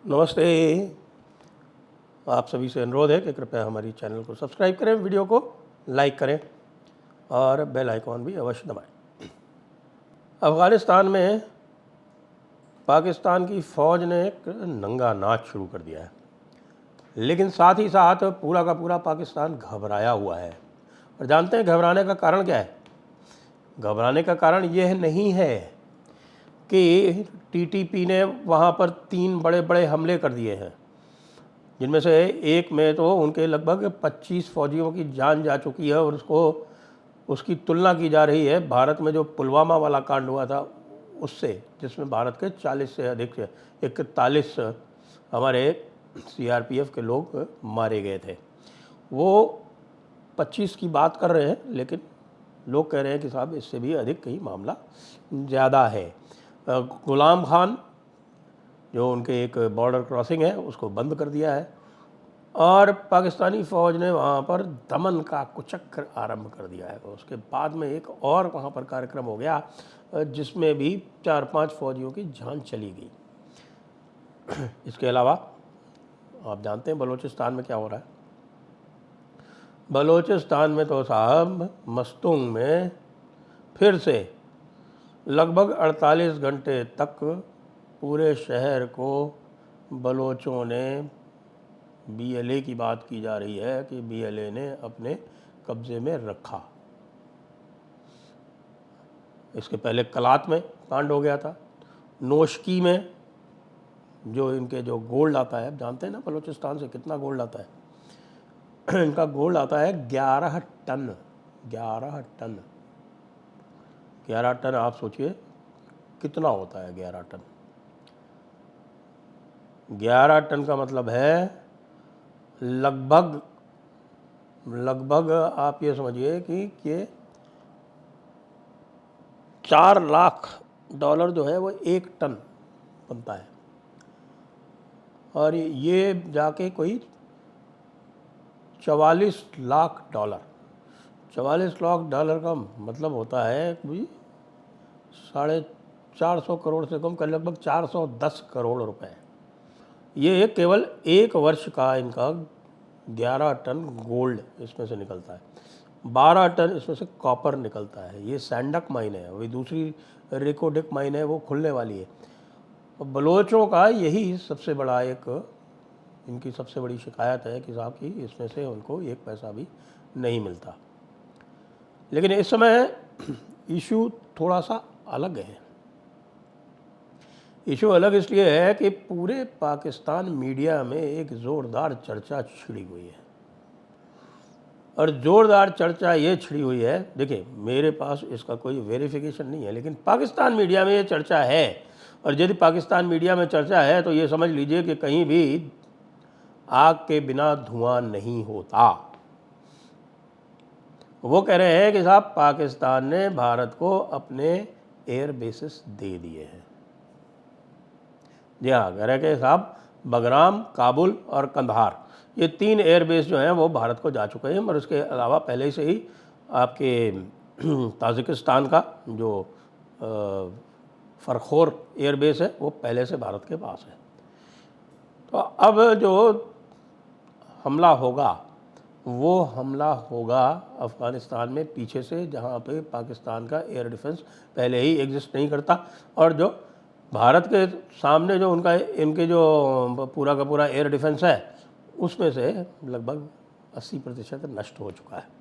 नमस्ते। आप सभी से अनुरोध है कि कृपया हमारी चैनल को सब्सक्राइब करें, वीडियो को लाइक करें और बेल आइकॉन भी अवश्य दबाएं। अफ़गानिस्तान में पाकिस्तान की फ़ौज ने एक नंगा नाच शुरू कर दिया है, लेकिन साथ ही साथ पूरा का पूरा पाकिस्तान घबराया हुआ है। और जानते हैं घबराने का कारण क्या है? घबराने का कारण यह नहीं है कि टीटीपी ने वहाँ पर 3 बड़े बड़े हमले कर दिए हैं, जिनमें से एक में तो उनके लगभग 25 फौजियों की जान जा चुकी है और उसकी तुलना की जा रही है भारत में जो पुलवामा वाला कांड हुआ था उससे, जिसमें भारत के 40 से अधिक 41 हमारे सीआरपीएफ के लोग मारे गए थे। वो 25 की बात कर रहे हैं, लेकिन लोग कह रहे हैं कि साहब इससे भी अधिक कहीं मामला ज़्यादा है। गुलाम खान जो उनके एक बॉर्डर क्रॉसिंग है उसको बंद कर दिया है और पाकिस्तानी फ़ौज ने वहाँ पर दमन का कुचक्र आरंभ कर दिया है। उसके बाद में एक और वहाँ पर कार्यक्रम हो गया जिसमें भी 4-5 फौजियों की जान चली गई। इसके अलावा आप जानते हैं बलूचिस्तान में क्या हो रहा है। बलूचिस्तान में तो साहब मस्तूंग में फिर से लगभग 48 घंटे तक पूरे शहर को बलोचों ने, बीएलए की बात की जा रही है कि बीएलए ने अपने कब्ज़े में रखा। इसके पहले कलात में कांड हो गया था। नोशकी में जो इनके जो गोल्ड आता है, जानते हैं ना बलूचिस्तान से कितना गोल्ड आता है। इनका गोल्ड आता है 11 टन। 11 टन 11 टन आप सोचिए कितना होता है 11 टन। 11 टन का मतलब है लगभग आप ये समझिए कि 4 लाख डॉलर जो है वो 1 टन बनता है। और ये जाके कोई 44 लाख डॉलर 44 लाख डॉलर का मतलब होता है कि 450 करोड़ से कम कर लगभग 410 करोड़ रुपए। ये केवल 1 वर्ष का इनका 11 टन गोल्ड इसमें से निकलता है। 12 टन इसमें से कॉपर निकलता है। ये सैंडक माइन है, वही दूसरी रिकोडिक माइन है वो खुलने वाली है। और बलोचों का यही सबसे बड़ा इनकी सबसे बड़ी शिकायत है कि साहब कि इसमें से उनको 1 पैसा भी नहीं मिलता। लेकिन इस समय इशू थोड़ा सा अलग है। इशू अलग इसलिए है कि पूरे पाकिस्तान मीडिया में एक ज़ोरदार चर्चा छिड़ी हुई है। और ज़ोरदार चर्चा ये छिड़ी हुई है, देखिए मेरे पास इसका कोई वेरिफिकेशन नहीं है, लेकिन पाकिस्तान मीडिया में ये चर्चा है। और यदि पाकिस्तान मीडिया में चर्चा है तो ये समझ लीजिए कि कहीं भी आग के बिना धुआं नहीं होता। वो कह रहे हैं कि साहब पाकिस्तान ने भारत को अपने एयर बेसिस दे दिए हैं। जी हाँ, कह रहे हैं कि साहब बगराम, काबुल और कंधार ये 3 एयरबेस जो हैं वो भारत को जा चुके हैं। और उसके अलावा पहले से ही आपके ताजिकिस्तान का जो फरखोर एयरबेस है वो पहले से भारत के पास है। तो अब जो हमला होगा वो हमला होगा अफ़गानिस्तान में पीछे से, जहाँ पे पाकिस्तान का एयर डिफेंस पहले ही एग्जिस्ट नहीं करता। और जो भारत के सामने जो इनके जो पूरा का पूरा एयर डिफेंस है उसमें से लगभग 80% नष्ट हो चुका है।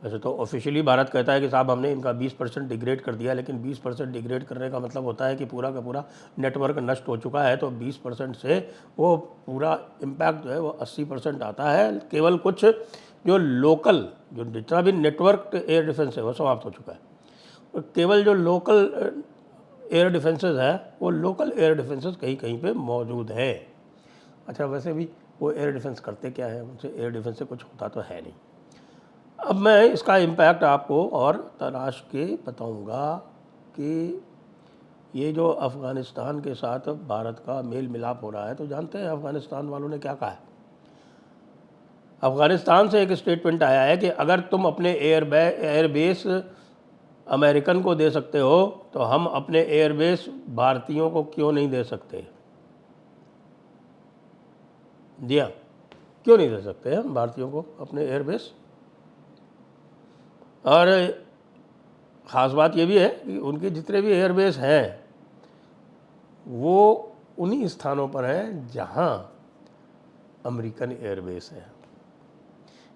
वैसे तो ऑफिशियली भारत कहता है कि साहब हमने इनका 20% डिग्रेड कर दिया, लेकिन 20% डिग्रेड करने का मतलब होता है कि पूरा का पूरा नेटवर्क नष्ट हो चुका है। तो 20% से वो पूरा इम्पैक्ट जो है वो 80% आता है। केवल कुछ जो लोकल जो जितना भी नेटवर्क एयर डिफेंस है वो समाप्त हो चुका है। और केवल जो लोकल एयर डिफेंसेस है वो लोकल एयर डिफेंसेस कहीं कहीं पे मौजूद है। अच्छा, वैसे भी वो एयर डिफेंस करते क्या है, उनसे एयर डिफेंस से कुछ होता तो है नहीं। अब मैं इसका इम्पैक्ट आपको और तलाश के बताऊंगा कि ये जो अफ़गानिस्तान के साथ भारत का मेल मिलाप हो रहा है, तो जानते हैं अफ़गानिस्तान वालों ने क्या कहा है? अफ़गानिस्तान से एक स्टेटमेंट आया है कि अगर तुम अपने एयरबेस अमेरिकन को दे सकते हो तो हम अपने एयरबेस भारतीयों को क्यों नहीं दे सकते। जी हाँ, क्यों नहीं दे सकते हम भारतीयों को अपने एयरबेस। और ख़ास बात ये भी है कि उनके जितने भी एयरबेस हैं वो उन्हीं स्थानों पर हैं जहाँ अमेरिकन एयरबेस है।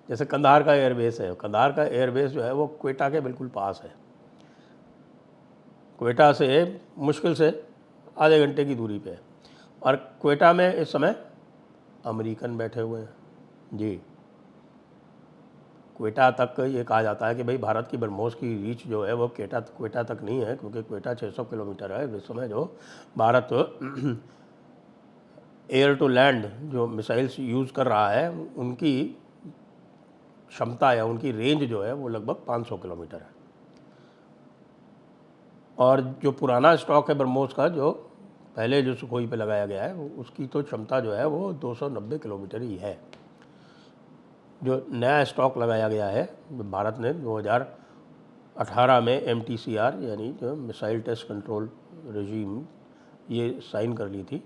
जैसे कंधार का एयरबेस है, कंधार का एयरबेस जो है वो क्वेटा के बिल्कुल पास है। क्वेटा से मुश्किल से आधे घंटे की दूरी पे है, और क्वेटा में इस समय अमेरिकन बैठे हुए हैं। जी, क्वेटा तक ये कहा जाता है कि भाई भारत की ब्रह्मोस की रीच जो है वो क्वेटा तक नहीं है, क्योंकि क्वेटा 600 किलोमीटर है। इस समय जो भारत एयर टू लैंड जो मिसाइल्स यूज़ कर रहा है उनकी क्षमता या उनकी रेंज जो है वो लगभग 500 किलोमीटर है। और जो पुराना स्टॉक है ब्रह्मोस का, जो पहले जो सुखोई पे लगाया गया है, उसकी तो क्षमता जो है वो 290 किलोमीटर ही है। जो नया स्टॉक लगाया गया है, भारत ने 2018 में MTCR यानी जो मिसाइल टेस्ट कंट्रोल रेजीम ये साइन कर ली थी,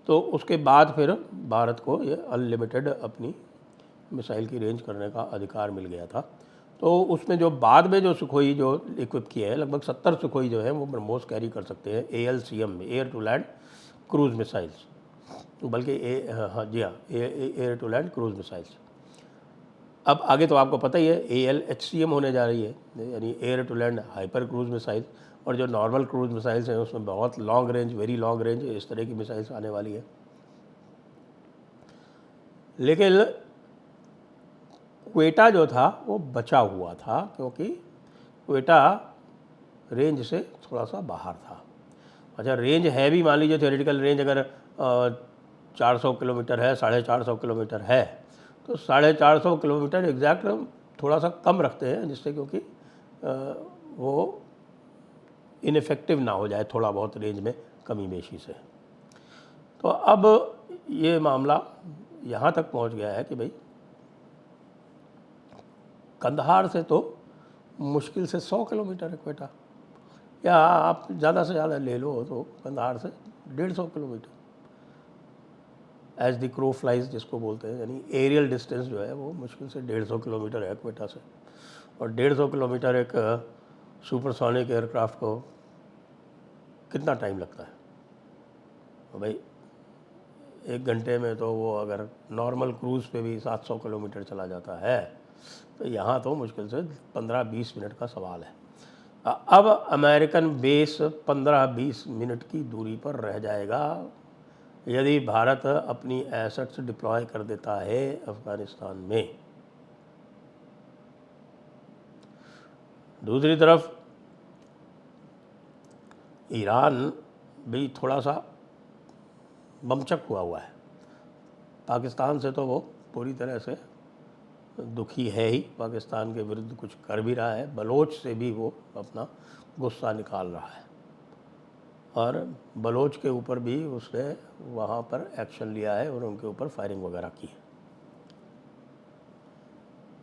तो उसके बाद फिर भारत को ये अनलिमिटेड अपनी मिसाइल की रेंज करने का अधिकार मिल गया था। तो उसमें जो बाद में जो सुखोई जो इक्विप किए हैं, लगभग 70 सुखोई जो है वो ब्रह्मोस कैरी कर सकते हैं ALCM में, air to land cruise missiles, बल्कि जी हाँ, air to land cruise missiles. अब आगे तो आपको पता ही है ALHCM होने जा रही है, यानी air to land hyper cruise missile. और जो नॉर्मल क्रूज मिसाइल्स हैं उसमें बहुत long range, very long range, इस तरह की मिसाइल्स आने वाली है। लेकिन क्वेटा जो था वो बचा हुआ था, क्योंकि क्वेटा रेंज से थोड़ा सा बाहर था। अच्छा, रेंज है भी, मान लीजिए थ्योरेटिकल रेंज अगर 400 किलोमीटर है, 450 किलोमीटर है, तो 450 किलोमीटर एग्जैक्ट थोड़ा सा कम रखते हैं, जिससे क्योंकि वो इनफेक्टिव ना हो जाए थोड़ा बहुत रेंज में कमी बेशी से। तो अब ये मामला यहाँ तक पहुँच गया है कि भाई कंधार से तो मुश्किल से 100 किलोमीटर है क्वेटा, या आप ज़्यादा से ज़्यादा ले लो तो कंधार से 150 kilometre, as the crow flies जिसको बोलते हैं, यानी एरियल डिस्टेंस जो है वो मुश्किल से 150 किलोमीटर है क्वेटा से। और 150 किलोमीटर एक सुपरसोनिक एयरक्राफ्ट को कितना टाइम लगता है? तो भाई 1 घंटे में तो वो अगर नॉर्मल क्रूज़ पे भी 700 किलोमीटर चला जाता है, तो यहाँ तो मुश्किल से 15-20 मिनट का सवाल है। अब अमेरिकन बेस 15-20 मिनट की दूरी पर रह जाएगा यदि भारत अपनी एसेट्स डिप्लॉय कर देता है अफ़गानिस्तान में। दूसरी तरफ ईरान भी थोड़ा सा बमचक हुआ है। पाकिस्तान से तो वो पूरी तरह से दुखी है ही, पाकिस्तान के विरुद्ध कुछ कर भी रहा है, बलोच से भी वो अपना गुस्सा निकाल रहा है, और बलोच के ऊपर भी उसने वहाँ पर एक्शन लिया है और उनके ऊपर फायरिंग वगैरह की है।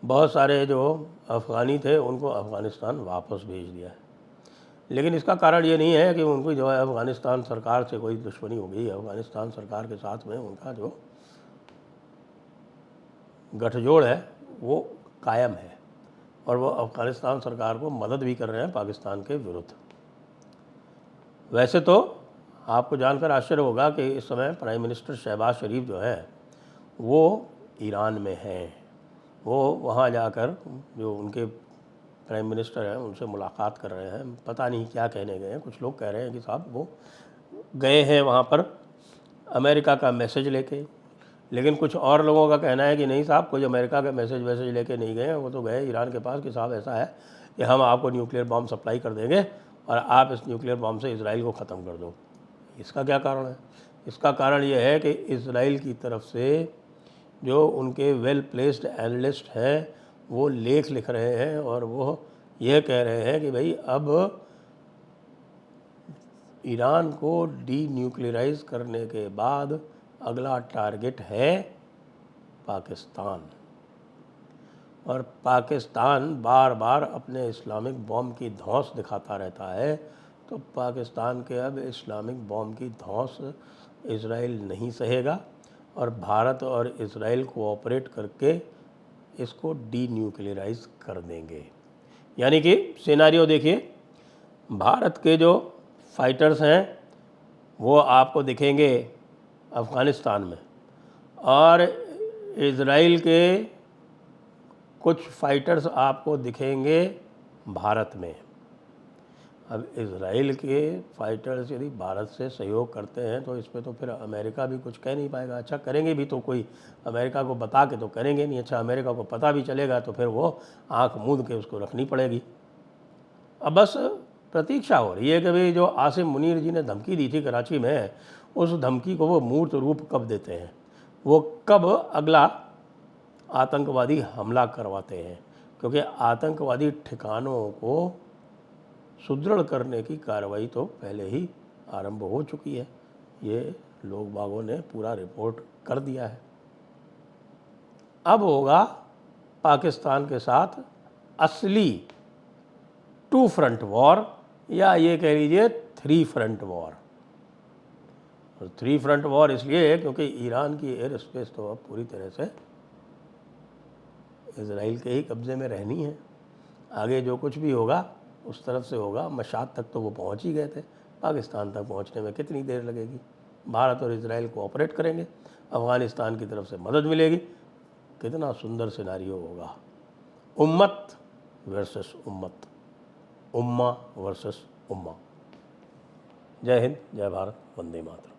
बहुत सारे जो अफ़गानी थे उनको अफ़गानिस्तान वापस भेज दिया है। लेकिन इसका कारण ये नहीं है कि उनको जो है अफ़गानिस्तान सरकार से कोई दुश्मनी हो गई। अफ़गानिस्तान सरकार के साथ में उनका जो गठजोड़ है वो कायम है, और वो अफ़गानिस्तान सरकार को मदद भी कर रहे हैं पाकिस्तान के विरुद्ध। वैसे तो आपको जानकर आश्चर्य होगा कि इस समय प्राइम मिनिस्टर शहबाज शरीफ जो है वो ईरान में हैं। वो वहाँ जाकर जो उनके प्राइम मिनिस्टर हैं उनसे मुलाकात कर रहे हैं। पता नहीं क्या कहने गए हैं, कुछ लोग कह रहे हैं कि साहब वो गए हैं वहाँ पर अमेरिका का मैसेज लेके, लेकिन कुछ और लोगों का कहना है कि नहीं साहब, कोई अमेरिका का मैसेज लेके नहीं गए, वो तो गए ईरान के पास कि साहब ऐसा है कि हम आपको न्यूक्लियर बॉम्ब सप्लाई कर देंगे और आप इस न्यूक्लियर बॉम्ब से इजराइल को ख़त्म कर दो। इसका क्या कारण है? इसका कारण ये है कि इजराइल की तरफ से जो उनके वेल प्लेस्ड एनालिस्ट हैं वो लेख लिख रहे हैं और वो ये कह रहे हैं कि भाई अब ईरान को डी-न्यूक्लियराइज करने के बाद अगला टारगेट है पाकिस्तान, और पाकिस्तान बार बार अपने इस्लामिक बॉम्ब की धौंस दिखाता रहता है। तो पाकिस्तान के अब इस्लामिक बॉम्ब की धौंस इजराइल नहीं सहेगा, और भारत और इजराइल कोऑपरेट करके इसको डीन्यूक्लियराइज कर देंगे। यानी कि सिनेरियो देखिए, भारत के जो फाइटर्स हैं वो आपको दिखेंगे अफ़गानिस्तान में, और इजराइल के कुछ फाइटर्स आपको दिखेंगे भारत में। अब इजराइल के फाइटर्स यदि भारत से सहयोग करते हैं तो इस पर तो फिर अमेरिका भी कुछ कह नहीं पाएगा। अच्छा, करेंगे भी तो कोई अमेरिका को बता के तो करेंगे नहीं। अच्छा, अमेरिका को पता भी चलेगा तो फिर वो आंख मूंद के उसको रखनी पड़ेगी। अब बस प्रतीक्षा हो रही है कि भाई जो आसिम मुनीर जी ने धमकी दी थी कराची में, उस धमकी को वो मूर्त रूप कब देते हैं, वो कब अगला आतंकवादी हमला करवाते हैं। क्योंकि आतंकवादी ठिकानों को सुदृढ़ करने की कार्रवाई तो पहले ही आरंभ हो चुकी है। ये लोग बागों ने पूरा रिपोर्ट कर दिया है। अब होगा पाकिस्तान के साथ असली 2 फ्रंट वॉर, या ये कह लीजिए 3 फ्रंट वॉर। 3 फ्रंट वॉर इसलिए है क्योंकि ईरान की एयर स्पेस तो अब पूरी तरह से इजराइल के ही कब्ज़े में रहनी है। आगे जो कुछ भी होगा उस तरफ से होगा। मशाद तक तो वो पहुंच ही गए थे, पाकिस्तान तक पहुंचने में कितनी देर लगेगी। भारत और इजराइल कोऑपरेट करेंगे, अफ़गानिस्तान की तरफ से मदद मिलेगी। कितना सुंदर सिनारियो होगा। उम्मत वर्सेस उम्मत, उम्मा वर्सेस उम्मा। जय हिंद, जय भारत, वंदे मातरम।